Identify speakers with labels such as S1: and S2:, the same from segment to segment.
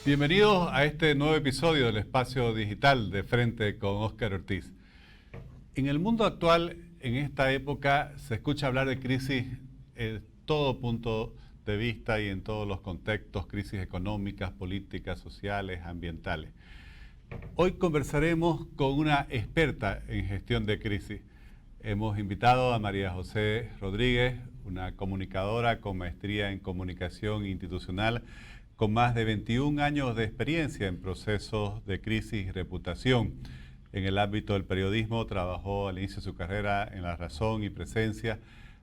S1: Bienvenidos a este nuevo episodio del Espacio Digital de Frente con Óscar Ortiz. En el mundo actual, en esta época, se escucha hablar de crisis en todo punto de vista y en todos los contextos, crisis económicas, políticas, sociales, ambientales. Hoy conversaremos con una experta en gestión de crisis. Hemos invitado a María José Rodríguez, una comunicadora con maestría en comunicación institucional, con más de 21 años de experiencia en procesos de crisis y reputación. En el ámbito del periodismo trabajó al inicio de su carrera en La Razón y Presencia.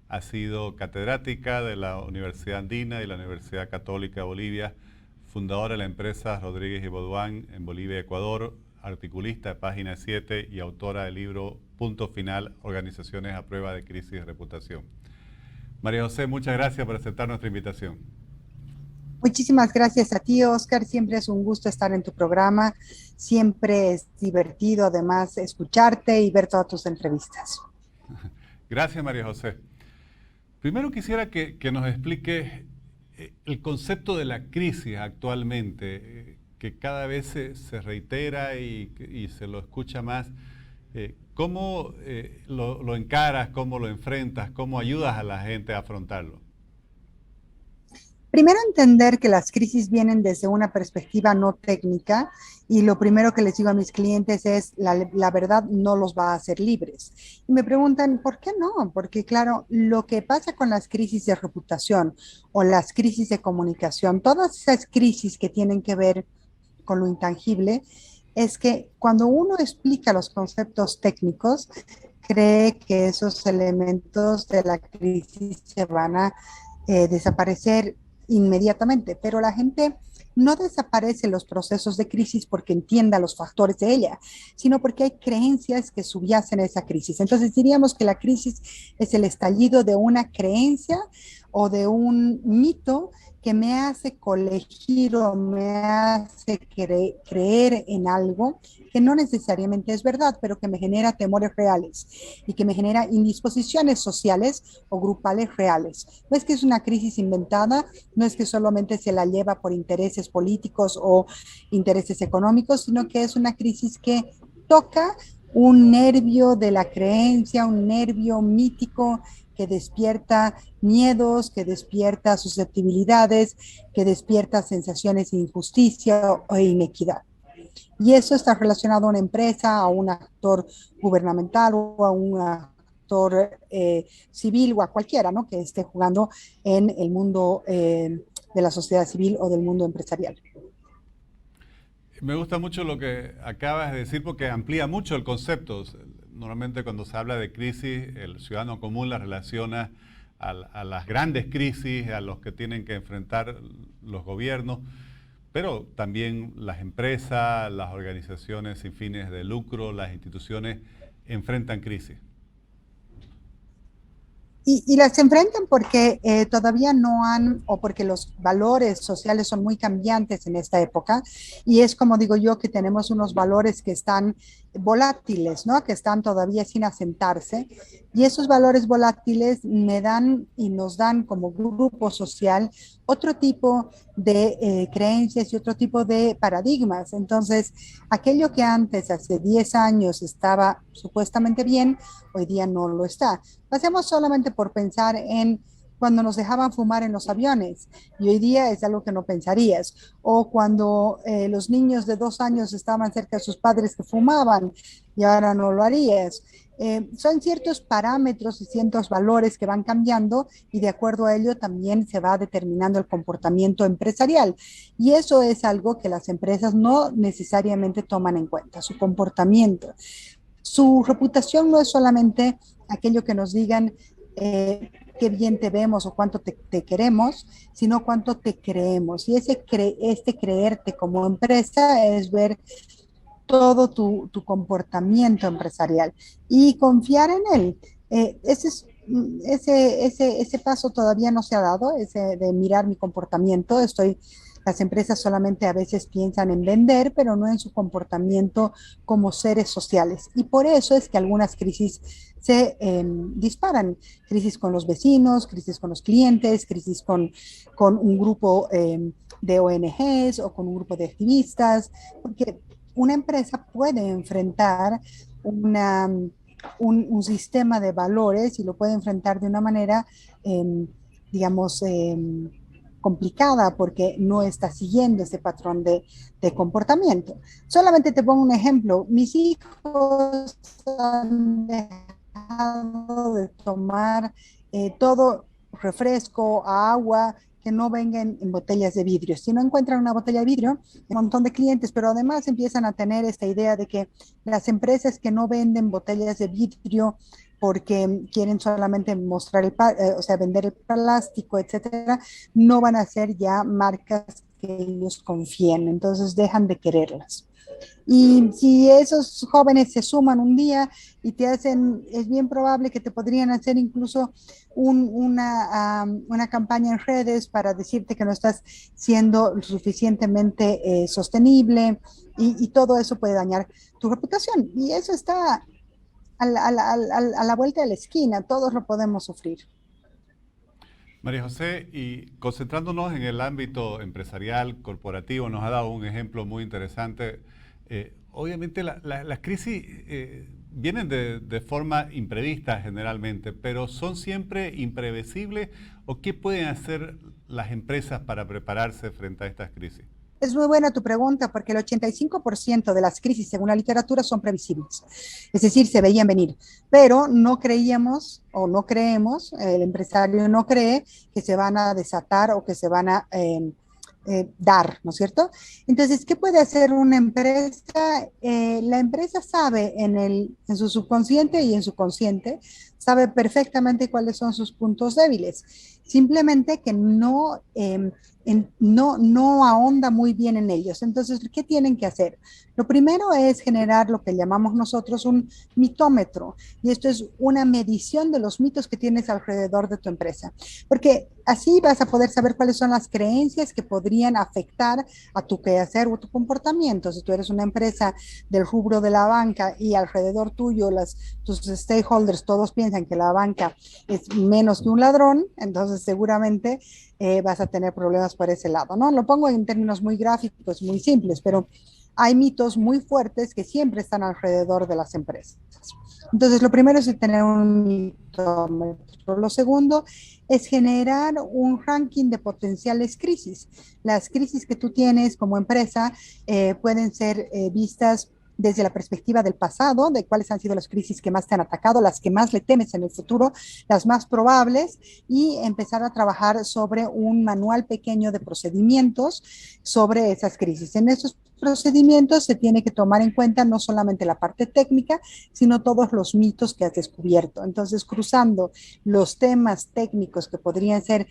S1: Ha sido catedrática de la Universidad Andina y la Universidad Católica de Bolivia, fundadora de la empresa Rodríguez y Baudouin en Bolivia y Ecuador, articulista de Página 7 y autora del libro Punto Final, Organizaciones a Prueba de Crisis y Reputación. María José, muchas gracias por aceptar nuestra invitación.
S2: Muchísimas gracias a ti, Óscar. Siempre es un gusto estar en tu programa. Siempre es divertido, además, escucharte y ver todas tus entrevistas.
S1: Gracias, María José. Primero quisiera que nos explique el concepto de la crisis actualmente, que cada vez se reitera y se lo escucha más. ¿Cómo lo encaras, cómo lo enfrentas, cómo ayudas a la gente a afrontarlo?
S2: Primero, entender que las crisis vienen desde una perspectiva no técnica, y lo primero que les digo a mis clientes es la verdad no los va a hacer libres. Y me preguntan, ¿por qué no? Porque claro, lo que pasa con las crisis de reputación o las crisis de comunicación, todas esas crisis que tienen que ver con lo intangible, es que cuando uno explica los conceptos técnicos, cree que esos elementos de la crisis se van a desaparecer inmediatamente, pero la gente no desaparece los procesos de crisis porque entienda los factores de ella, sino porque hay creencias que subyacen a esa crisis. Entonces diríamos que la crisis es el estallido de una creencia o de un mito que me hace colegir o me hace creer en algo que no necesariamente es verdad, pero que me genera temores reales y que me genera indisposiciones sociales o grupales reales. No es que es una crisis inventada, no es que solamente se la lleva por intereses políticos o intereses económicos, sino que es una crisis que toca un nervio de la creencia, un nervio mítico que despierta miedos, que despierta susceptibilidades, que despierta sensaciones de injusticia o inequidad. Y eso está relacionado a una empresa, a un actor gubernamental o a un actor civil o a cualquiera, ¿no?, que esté jugando en el mundo de la sociedad civil o del mundo empresarial.
S1: Me gusta mucho lo que acabas de decir porque amplía mucho el concepto. Normalmente cuando se habla de crisis, el ciudadano común la relaciona a las grandes crisis, a los que tienen que enfrentar los gobiernos, pero también las empresas, las organizaciones sin fines de lucro, las instituciones enfrentan crisis.
S2: Y las enfrentan porque todavía no han, o porque los valores sociales son muy cambiantes en esta época, y es como digo yo que tenemos unos valores que están volátiles, ¿no?, que están todavía sin asentarse, y esos valores volátiles me dan y nos dan como grupo social otro tipo de creencias y otro tipo de paradigmas. Entonces, aquello que antes, hace 10 años, estaba supuestamente bien, hoy día no lo está. Pasemos solamente por pensar en cuando nos dejaban fumar en los aviones, y hoy día es algo que no pensarías, o cuando los niños de 2 años estaban cerca de sus padres que fumaban y ahora no lo harías. Son ciertos parámetros y ciertos valores que van cambiando, y de acuerdo a ello también se va determinando el comportamiento empresarial, y eso es algo que las empresas no necesariamente toman en cuenta, su comportamiento. Su reputación no es solamente aquello que nos digan qué bien te vemos o cuánto te queremos, sino cuánto te creemos. Y este creerte como empresa es ver todo tu comportamiento empresarial y confiar en él. Ese paso todavía no se ha dado, ese de mirar mi comportamiento. Estoy Las empresas solamente a veces piensan en vender, pero no en su comportamiento como seres sociales. Y por eso es que algunas crisis se disparan. Crisis con los vecinos, crisis con los clientes, crisis con un grupo de ONGs o con un grupo de activistas, porque una empresa puede enfrentar una, un sistema de valores y lo puede enfrentar de una manera, digamos, complicada porque no está siguiendo ese patrón de comportamiento. Solamente te pongo un ejemplo. Mis hijos han dejado de tomar todo refresco, agua, que no vengan en botellas de vidrio. Si no encuentran una botella de vidrio, un montón de clientes, pero además empiezan a tener esta idea de que las empresas que no venden botellas de vidrio porque quieren solamente mostrar o sea, vender el plástico, etcétera, no van a ser ya marcas que ellos confíen, entonces dejan de quererlas. Y si esos jóvenes se suman un día y te hacen, es bien probable que te podrían hacer incluso una campaña en redes para decirte que no estás siendo suficientemente sostenible y todo eso puede dañar tu reputación. Y eso está a la vuelta de la esquina, todos lo podemos sufrir.
S1: María José, y concentrándonos en el ámbito empresarial, corporativo, nos ha dado un ejemplo muy interesante. Obviamente las crisis vienen de forma imprevista generalmente, pero ¿son siempre imprevisibles o qué pueden hacer las empresas para prepararse frente a estas crisis?
S2: Es muy buena tu pregunta porque el 85% de las crisis, según la literatura, son previsibles. Es decir, se veían venir, pero no creíamos o no creemos, el empresario no cree que se van a desatar o que se van a dar, ¿no es cierto? Entonces, ¿qué puede hacer una empresa? La empresa sabe en su subconsciente y en su consciente, sabe perfectamente cuáles son sus puntos débiles. Simplemente que no ahonda muy bien en ellos. Entonces, ¿qué tienen que hacer? Lo primero es generar lo que llamamos nosotros un mitómetro, y esto es una medición de los mitos que tienes alrededor de tu empresa, porque así vas a poder saber cuáles son las creencias que podrían afectar a tu quehacer o tu comportamiento. Si tú eres una empresa del rubro de la banca y alrededor tuyo tus stakeholders todos piensan que la banca es menos que un ladrón, entonces seguramente vas a tener problemas por ese lado, ¿no? Lo pongo en términos muy gráficos, muy simples, pero hay mitos muy fuertes que siempre están alrededor de las empresas. Entonces, lo primero es tener un mitómetro. Lo segundo es generar un ranking de potenciales crisis. Las crisis que tú tienes como empresa pueden ser vistas desde la perspectiva del pasado, de cuáles han sido las crisis que más te han atacado, las que más le temes en el futuro, las más probables, y empezar a trabajar sobre un manual pequeño de procedimientos sobre esas crisis. En esos procedimientos se tiene que tomar en cuenta no solamente la parte técnica, sino todos los mitos que has descubierto. Entonces, cruzando los temas técnicos que podrían ser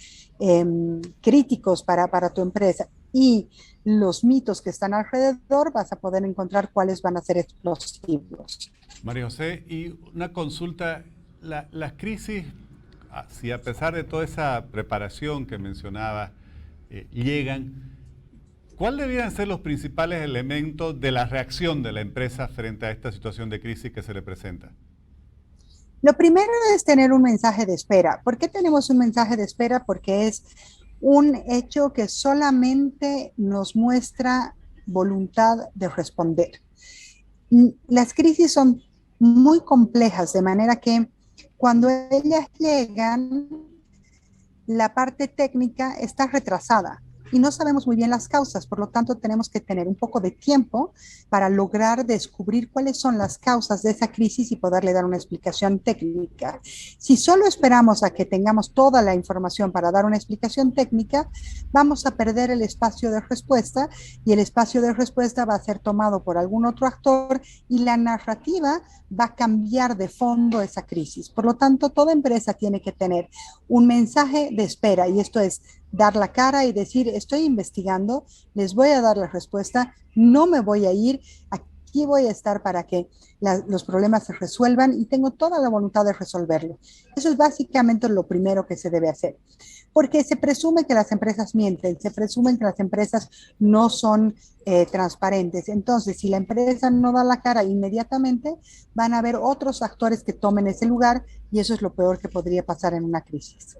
S2: críticos para tu empresa y los mitos que están alrededor, vas a poder encontrar cuáles van a ser explosivos.
S1: María José, y una consulta, las crisis, si a pesar de toda esa preparación que mencionaba, llegan, ¿cuáles deberían ser los principales elementos de la reacción de la empresa frente a esta situación de crisis que se le presenta?
S2: Lo primero es tener un mensaje de espera. ¿Por qué tenemos un mensaje de espera? Porque es un hecho que solamente nos muestra voluntad de responder. Las crisis son muy complejas, de manera que cuando ellas llegan, la parte técnica está retrasada y no sabemos muy bien las causas, por lo tanto tenemos que tener un poco de tiempo para lograr descubrir cuáles son las causas de esa crisis y poderle dar una explicación técnica. Si solo esperamos a que tengamos toda la información para dar una explicación técnica, vamos a perder el espacio de respuesta y el espacio de respuesta va a ser tomado por algún otro actor y la narrativa va a cambiar de fondo esa crisis. Por lo tanto, toda empresa tiene que tener un mensaje de espera, y esto es dar la cara y decir, estoy investigando, les voy a dar la respuesta, no me voy a ir aquí voy a estar para que los problemas se resuelvan y tengo toda la voluntad de resolverlo. Eso es básicamente lo primero que se debe hacer, porque se presume que las empresas mienten, se presume que las empresas no son transparentes. Entonces, si la empresa no da la cara inmediatamente, van a haber otros actores que tomen ese lugar y eso es lo peor que podría pasar en una crisis.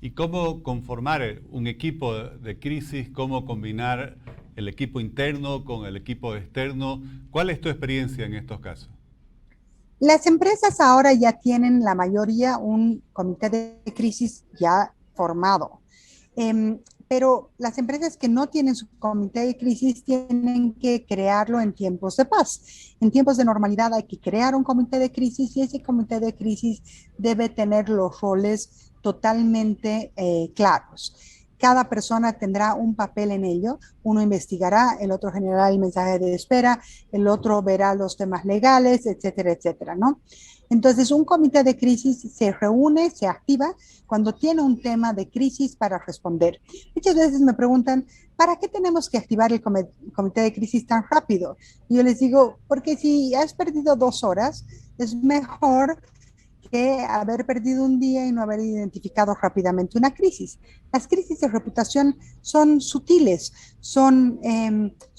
S1: ¿Y cómo conformar un equipo de crisis? ¿Cómo combinar el equipo interno con el equipo externo? ¿Cuál es tu experiencia en estos casos?
S2: Las empresas ahora ya tienen la mayoría un comité de crisis ya formado. Pero las empresas que no tienen su comité de crisis tienen que crearlo en tiempos de paz. En tiempos de normalidad hay que crear un comité de crisis y ese comité de crisis debe tener los roles totalmente claros. Cada persona tendrá un papel en ello. Uno investigará, el otro generará el mensaje de espera, el otro verá los temas legales, etcétera, etcétera, ¿no? Entonces, un comité de crisis se reúne, se activa cuando tiene un tema de crisis para responder. Muchas veces me preguntan, ¿para qué tenemos que activar el comité de crisis tan rápido? Y yo les digo, porque si has perdido 2 horas, es mejor que haber perdido un día y no haber identificado rápidamente una crisis. Las crisis de reputación son sutiles, son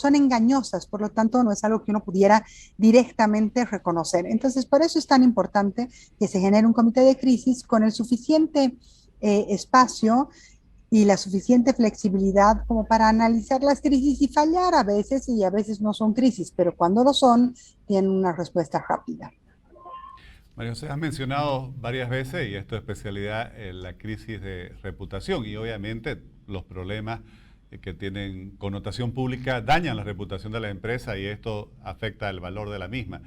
S2: engañosas, por lo tanto no es algo que uno pudiera directamente reconocer. Entonces, por eso es tan importante que se genere un comité de crisis con el suficiente espacio y la suficiente flexibilidad como para analizar las crisis y fallar y a veces no son crisis, pero cuando lo son, tienen una respuesta rápida.
S1: María José, has mencionado varias veces, y es tu especialidad, la crisis de reputación y obviamente los problemas que tienen connotación pública dañan la reputación de la empresa y esto afecta el valor de la misma.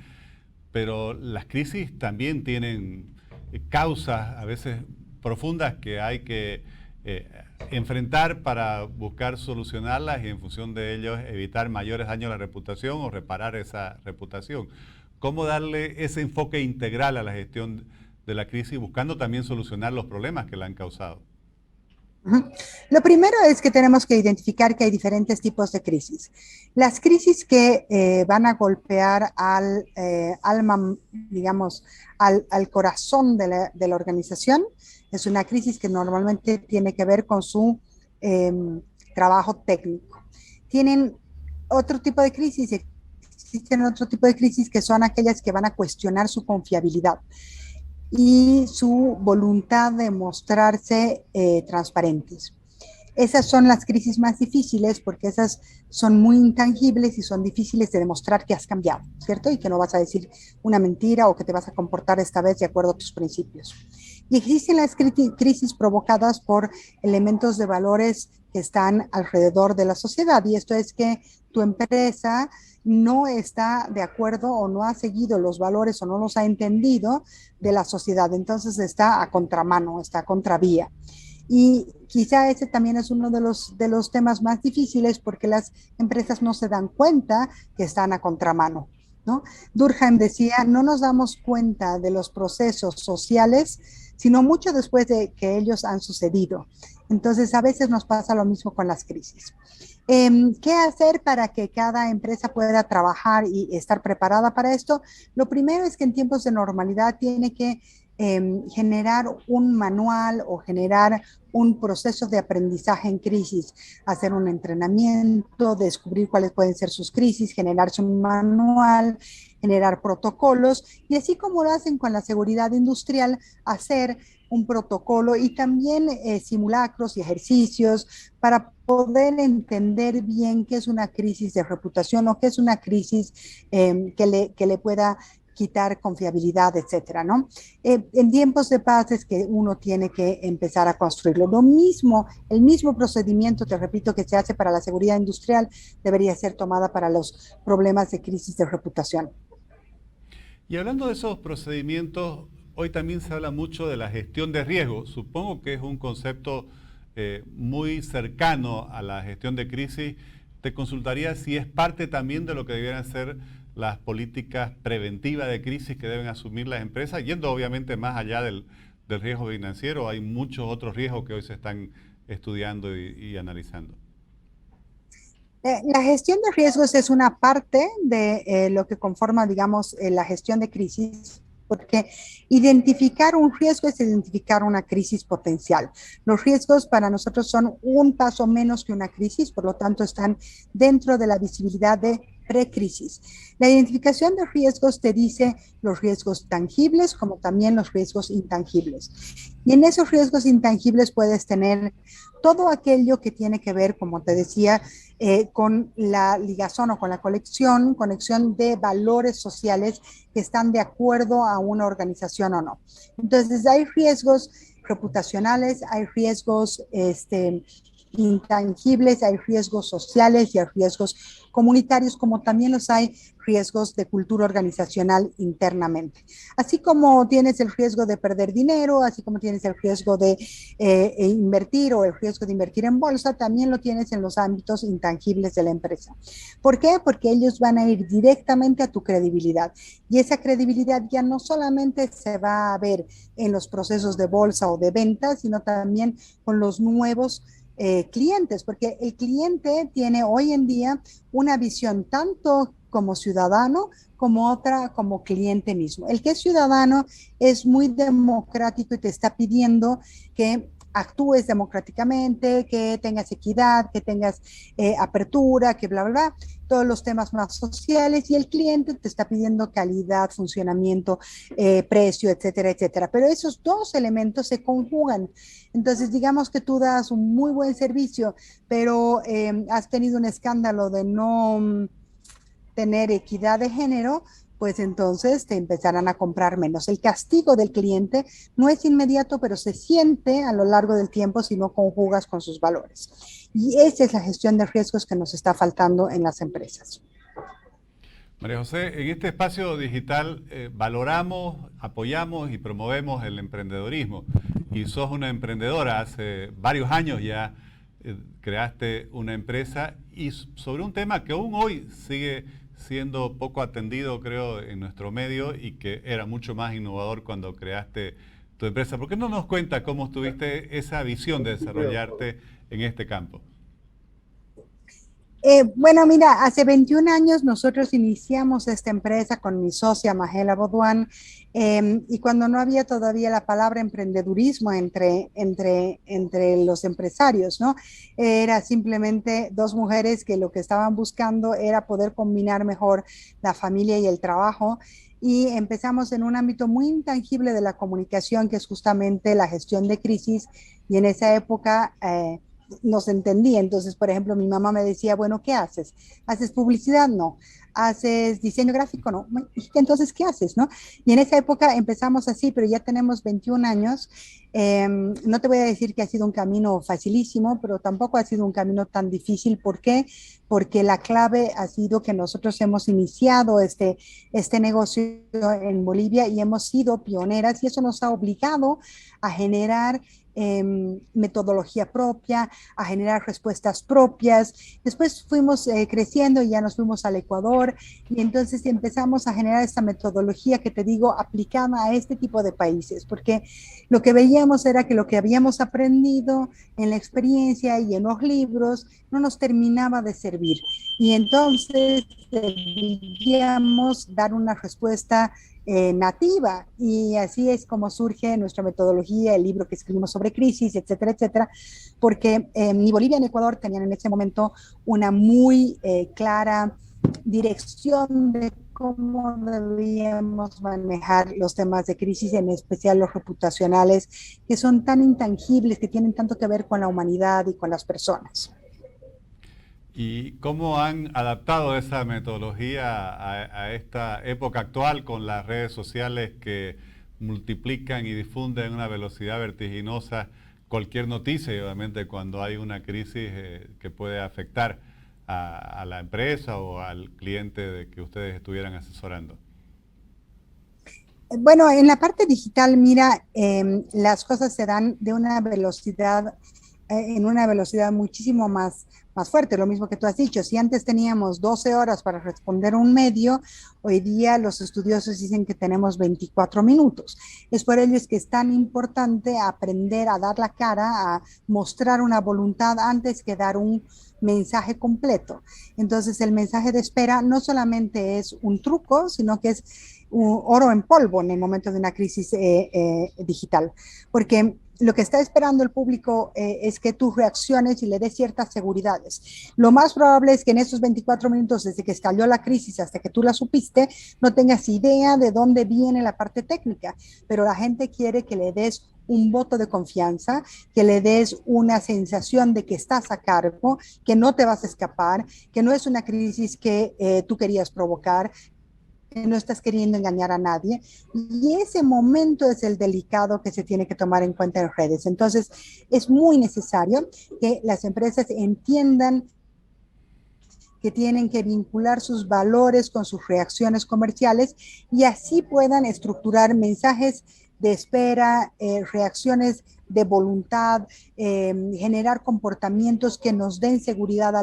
S1: Pero las crisis también tienen causas a veces profundas que hay que enfrentar para buscar solucionarlas y en función de ellos evitar mayores daños a la reputación o reparar esa reputación. ¿Cómo darle ese enfoque integral a la gestión de la crisis, buscando también solucionar los problemas que la han causado?
S2: Lo primero es que tenemos que identificar que hay diferentes tipos de crisis. Las crisis que van a golpear al alma, digamos, al corazón de la organización, es una crisis que normalmente tiene que ver con su eh, trabajo técnico. Tienen otro tipo de crisis, existen otro tipo de crisis que son aquellas que van a cuestionar su confiabilidad y su voluntad de mostrarse transparentes. Esas son las crisis más difíciles porque esas son muy intangibles y son difíciles de demostrar que has cambiado, ¿cierto? Y que no vas a decir una mentira o que te vas a comportar esta vez de acuerdo a tus principios. Y existen las crisis provocadas por elementos de valores que están alrededor de la sociedad. Y esto es que tu empresa no está de acuerdo o no ha seguido los valores o no los ha entendido de la sociedad. Entonces está a contramano, está a contravía. Y quizá ese también es uno de los temas más difíciles porque las empresas no se dan cuenta que están a contramano, ¿no? Durkheim decía, no nos damos cuenta de los procesos sociales, sino mucho después de que ellos han sucedido. Entonces, a veces nos pasa lo mismo con las crisis. ¿Qué hacer para que cada empresa pueda trabajar y estar preparada para esto? Lo primero es que en tiempos de normalidad tiene que generar un manual o generar un proceso de aprendizaje en crisis, hacer un entrenamiento, descubrir cuáles pueden ser sus crisis, generarse un manual, generar protocolos y así como lo hacen con la seguridad industrial, hacer un protocolo y también simulacros y ejercicios para poder entender bien qué es una crisis de reputación o qué es una crisis que le pueda quitar confiabilidad, etcétera, ¿no? En tiempos de paz es que uno tiene que empezar a construirlo. Lo mismo, el mismo procedimiento, te repito, que se hace para la seguridad industrial, debería ser tomada para los problemas de crisis de reputación.
S1: Y hablando de esos procedimientos, hoy también se habla mucho de la gestión de riesgo. Supongo que es un concepto muy cercano a la gestión de crisis. Te consultaría si es parte también de lo que debieran ser las políticas preventivas de crisis que deben asumir las empresas, yendo obviamente más allá del riesgo financiero. Hay muchos otros riesgos que hoy se están estudiando y analizando.
S2: La gestión de riesgos es una parte de lo que conforma, digamos, la gestión de crisis, porque identificar un riesgo es identificar una crisis potencial. Los riesgos para nosotros son un paso menos que una crisis, por lo tanto están dentro de la visibilidad de precrisis. La identificación de riesgos te dice los riesgos tangibles como también los riesgos intangibles. Y en esos riesgos intangibles puedes tener todo aquello que tiene que ver, como te decía, con la ligazón o con la conexión de valores sociales que están de acuerdo a una organización o no. Entonces, hay riesgos reputacionales, hay riesgos intangibles, hay riesgos sociales y hay riesgos comunitarios, como también los hay riesgos de cultura organizacional internamente. Así como tienes el riesgo de perder dinero, así como tienes el riesgo de invertir o el riesgo de invertir en bolsa, también lo tienes en los ámbitos intangibles de la empresa. ¿Por qué? Porque ellos van a ir directamente a tu credibilidad. Y esa credibilidad ya no solamente se va a ver en los procesos de bolsa o de venta, sino también con los nuevos clientes, porque el cliente tiene hoy en día una visión tanto como ciudadano como otra como cliente mismo. El que es ciudadano es muy democrático y te está pidiendo que actúes democráticamente, que tengas equidad, que tengas apertura, que bla, bla, bla, todos los temas más sociales y el cliente te está pidiendo calidad, funcionamiento, precio, etcétera, etcétera. Pero esos dos elementos se conjugan. Entonces, digamos que tú das un muy buen servicio, pero has tenido un escándalo de no tener equidad de género, pues entonces te empezarán a comprar menos. El castigo del cliente no es inmediato, pero se siente a lo largo del tiempo si no conjugas con sus valores. Y esa es la gestión de riesgos que nos está faltando en las empresas.
S1: María José, en este espacio digital valoramos, apoyamos y promovemos el emprendedorismo. Y sos una emprendedora, hace varios años ya creaste una empresa y sobre un tema que aún hoy sigue siendo poco atendido, creo, en nuestro medio y que era mucho más innovador cuando creaste tu empresa. ¿Por qué no nos cuenta cómo tuviste esa visión de desarrollarte en este campo?
S2: Bueno, mira, hace 21 años nosotros iniciamos esta empresa con mi socia Mahela Boduan y cuando no había todavía la palabra emprendedurismo entre los empresarios, ¿no? Era simplemente dos mujeres que lo que estaban buscando era poder combinar mejor la familia y el trabajo. Y empezamos en un ámbito muy intangible de la comunicación, que es justamente la gestión de crisis. Y en esa época nos entendía. Entonces, por ejemplo, mi mamá me decía, bueno, ¿qué haces? ¿Haces publicidad? No. ¿Haces diseño gráfico? No. Entonces, ¿qué haces? ¿No? Y en esa época empezamos así, pero ya tenemos 21 años. No te voy a decir que ha sido un camino facilísimo, pero tampoco ha sido un camino tan difícil. ¿Por qué? Porque la clave ha sido que nosotros hemos iniciado este negocio en Bolivia y hemos sido pioneras y eso nos ha obligado a generar metodología propia, a generar respuestas propias. Después fuimos creciendo y ya nos fuimos al Ecuador y entonces empezamos a generar esta metodología que te digo aplicada a este tipo de países, porque lo que veíamos era que lo que habíamos aprendido en la experiencia y en los libros no nos terminaba de servir. Y entonces debíamos dar una respuesta nativa y así es como surge nuestra metodología, el libro que escribimos sobre crisis, etcétera, etcétera, porque ni Bolivia ni Ecuador tenían en ese momento una muy clara dirección de cómo debíamos manejar los temas de crisis, en especial los reputacionales, que son tan intangibles, que tienen tanto que ver con la humanidad y con las personas.
S1: ¿Y cómo han adaptado esa metodología a esta época actual con las redes sociales que multiplican y difunden a una velocidad vertiginosa cualquier noticia y obviamente cuando hay una crisis que puede afectar a la empresa o al cliente de que ustedes estuvieran asesorando?
S2: Bueno, en la parte digital, mira, las cosas se dan de una velocidad, en una velocidad muchísimo más más fuerte, lo mismo que tú has dicho. Si antes teníamos 12 horas para responder un medio, hoy día los estudiosos dicen que tenemos 24 minutos. Es por ello es que es tan importante aprender a dar la cara, a mostrar una voluntad antes que dar un mensaje completo. Entonces el mensaje de espera no solamente es un truco, sino que es un oro en polvo en el momento de una crisis digital, porque lo que está esperando el público es que tú reacciones y le des ciertas seguridades. Lo más probable es que en esos 24 minutos, desde que estalló la crisis hasta que tú la supiste, no tengas idea de dónde viene la parte técnica, pero la gente quiere que le des un voto de confianza, que le des una sensación de que estás a cargo, que no te vas a escapar, que no es una crisis que tú querías provocar, que no estás queriendo engañar a nadie. Y ese momento es el delicado que se tiene que tomar en cuenta en redes. Entonces, es muy necesario que las empresas entiendan que tienen que vincular sus valores con sus reacciones comerciales y así puedan estructurar mensajes de espera, reacciones de voluntad, generar comportamientos que nos den seguridad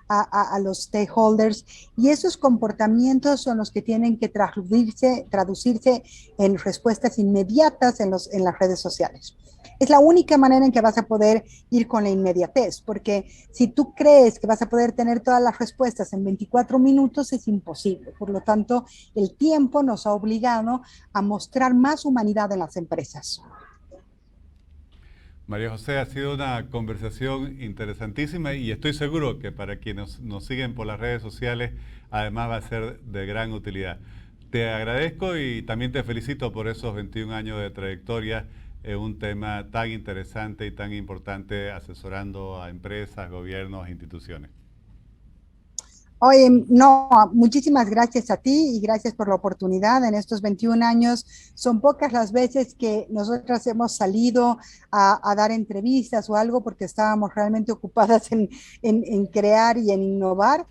S2: a los stakeholders, y esos comportamientos son los que tienen que traducirse en respuestas inmediatas en las redes sociales. Es la única manera en que vas a poder ir con la inmediatez, porque si tú crees que vas a poder tener todas las respuestas en 24 minutos, es imposible. Por lo tanto, el tiempo nos ha obligado a mostrar más humanidad en las empresas.
S1: María José, ha sido una conversación interesantísima y estoy seguro que para quienes nos siguen por las redes sociales, además va a ser de gran utilidad. Te agradezco y también te felicito por esos 21 años de trayectoria en un tema tan interesante y tan importante, asesorando a empresas, gobiernos e instituciones.
S2: Oye, no, muchísimas gracias a ti y gracias por la oportunidad. En estos 21 años son pocas las veces que nosotras hemos salido a dar entrevistas o algo porque estábamos realmente ocupadas en crear y en innovar.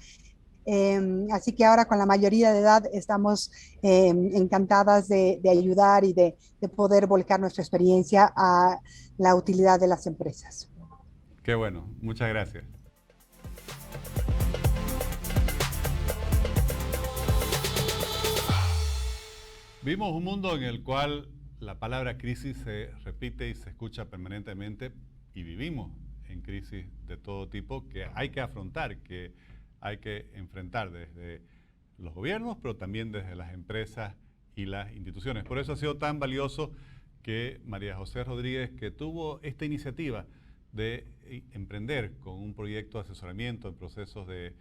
S2: Así que ahora con la mayoría de edad estamos encantadas de ayudar y de poder volcar nuestra experiencia a la utilidad de las empresas.
S1: Qué bueno, muchas gracias. Vimos un mundo en el cual la palabra crisis se repite y se escucha permanentemente y vivimos en crisis de todo tipo que hay que afrontar, que hay que enfrentar desde los gobiernos, pero también desde las empresas y las instituciones. Por eso ha sido tan valioso que María José Rodríguez, que tuvo esta iniciativa de emprender con un proyecto de asesoramiento en procesos de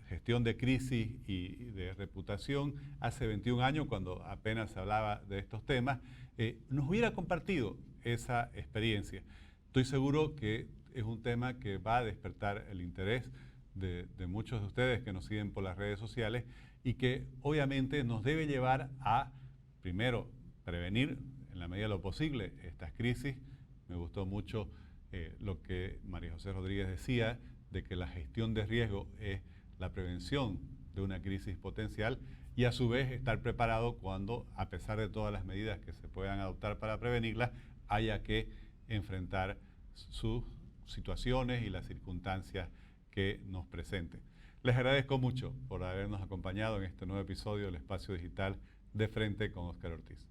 S1: gestión de crisis y de reputación hace 21 años, cuando apenas se hablaba de estos temas, nos hubiera compartido esa experiencia. Estoy seguro que es un tema que va a despertar el interés de muchos de ustedes que nos siguen por las redes sociales y que obviamente nos debe llevar a, primero, prevenir en la medida de lo posible estas crisis. Me gustó mucho lo que María José Rodríguez decía, de que la gestión de riesgo es la prevención de una crisis potencial y a su vez estar preparado cuando, a pesar de todas las medidas que se puedan adoptar para prevenirla, haya que enfrentar sus situaciones y las circunstancias que nos presenten. Les agradezco mucho por habernos acompañado en este nuevo episodio del Espacio Digital de Frente con Óscar Ortiz.